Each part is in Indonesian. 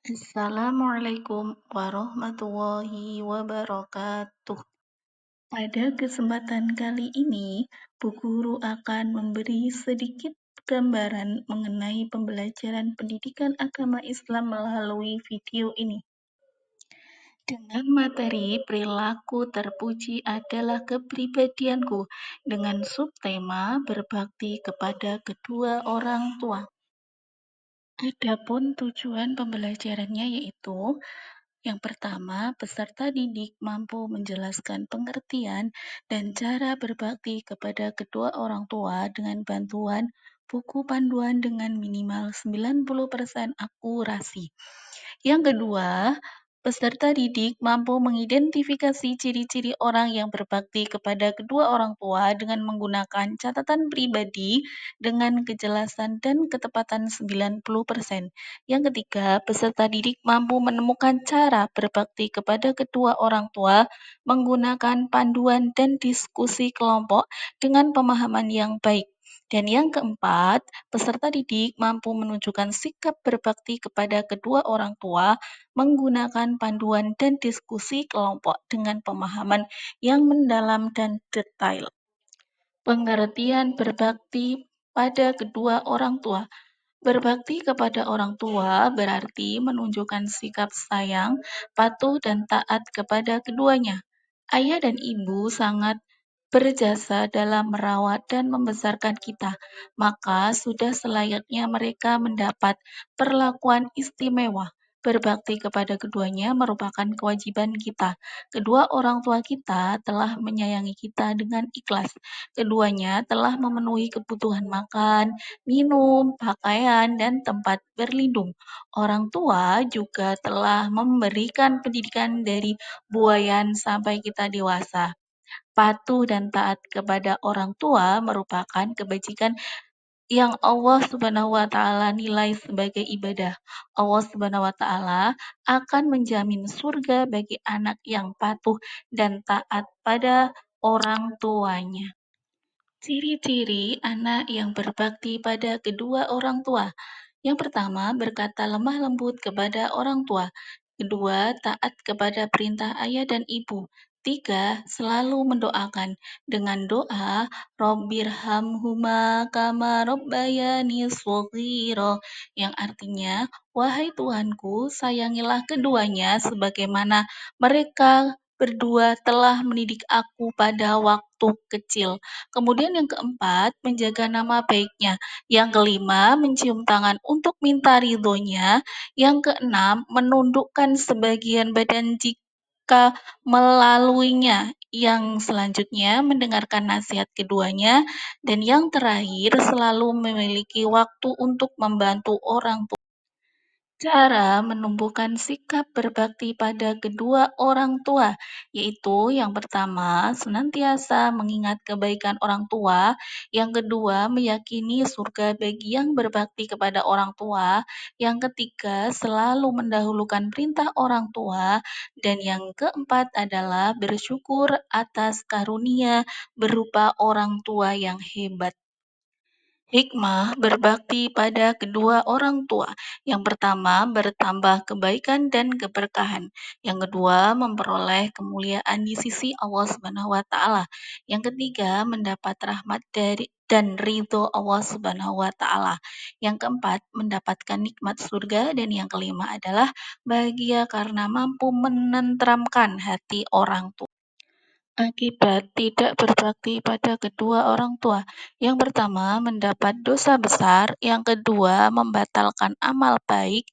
Assalamualaikum warahmatullahi wabarakatuh. Pada kesempatan kali ini, Bu Guru akan memberi sedikit gambaran mengenai pembelajaran pendidikan agama Islam melalui video ini. Dengan materi perilaku terpuji adalah kepribadianku dengan subtema berbakti kepada kedua orang tua. Adapun tujuan pembelajarannya yaitu yang pertama, peserta didik mampu menjelaskan pengertian dan cara berbakti kepada kedua orang tua dengan bantuan buku panduan dengan minimal 90% akurasi. Yang kedua, peserta didik mampu mengidentifikasi ciri-ciri orang yang berbakti kepada kedua orang tua dengan menggunakan catatan pribadi dengan kejelasan dan ketepatan 90%. Yang ketiga, peserta didik mampu menemukan cara berbakti kepada kedua orang tua menggunakan panduan dan diskusi kelompok dengan pemahaman yang baik. Dan yang keempat, peserta didik mampu menunjukkan sikap berbakti kepada kedua orang tua menggunakan panduan dan diskusi kelompok dengan pemahaman yang mendalam dan detail. Pengertian berbakti pada kedua orang tua. Berbakti kepada orang tua berarti menunjukkan sikap sayang, patuh, dan taat kepada keduanya. Ayah dan ibu sangat berjasa dalam merawat dan membesarkan kita, maka sudah selayaknya mereka mendapat perlakuan istimewa. Berbakti kepada keduanya merupakan kewajiban kita. Kedua orang tua kita telah menyayangi kita dengan ikhlas. Keduanya telah memenuhi kebutuhan makan, minum, pakaian, dan tempat berlindung. Orang tua juga telah memberikan pendidikan dari buayan sampai kita dewasa. Patuh dan taat kepada orang tua merupakan kebajikan yang Allah Subhanahu wa taala nilai sebagai ibadah. Allah Subhanahu wa taala akan menjamin surga bagi anak yang patuh dan taat pada orang tuanya. Ciri-ciri anak yang berbakti pada kedua orang tua. Yang pertama, berkata lemah lembut kepada orang tua. Kedua, taat kepada perintah ayah dan ibu. Tiga, selalu mendoakan dengan doa Robbirhamhuma kama robbayani shaghira, yang artinya, wahai Tuhanku, sayangilah keduanya sebagaimana mereka berdua telah mendidik aku pada waktu kecil. Kemudian yang keempat, menjaga nama baiknya. Yang kelima, mencium tangan untuk minta ridhonya. Yang keenam, menundukkan sebagian badan jika melaluinya. Yang selanjutnya, mendengarkan nasihat keduanya. Dan yang terakhir, selalu memiliki waktu untuk membantu orang tua. Cara menumbuhkan sikap berbakti pada kedua orang tua, yaitu yang pertama, senantiasa mengingat kebaikan orang tua, yang kedua, meyakini surga bagi yang berbakti kepada orang tua, yang ketiga, selalu mendahulukan perintah orang tua, dan yang keempat adalah bersyukur atas karunia berupa orang tua yang hebat. Hikmah berbakti pada kedua orang tua. Yang pertama, bertambah kebaikan dan keberkahan. Yang kedua, memperoleh kemuliaan di sisi Allah Subhanahu wa taala. Yang ketiga, mendapat rahmat dari dan ridho Allah Subhanahu wa taala. Yang keempat, mendapatkan nikmat surga, dan yang kelima adalah bahagia karena mampu menenteramkan hati orang tua. Akibat tidak berbakti pada kedua orang tua. Yang pertama, mendapat dosa besar. Yang kedua, membatalkan amal baik.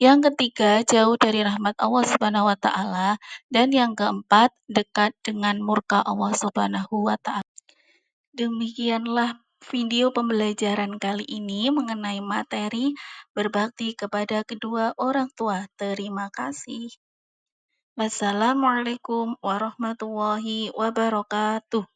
Yang ketiga, jauh dari rahmat Allah Subhanahu wa taala, dan yang keempat, dekat dengan murka Allah Subhanahu wa taala. Demikianlah video pembelajaran kali ini mengenai materi berbakti kepada kedua orang tua. Terima kasih. Wassalamualaikum warahmatullahi wabarakatuh.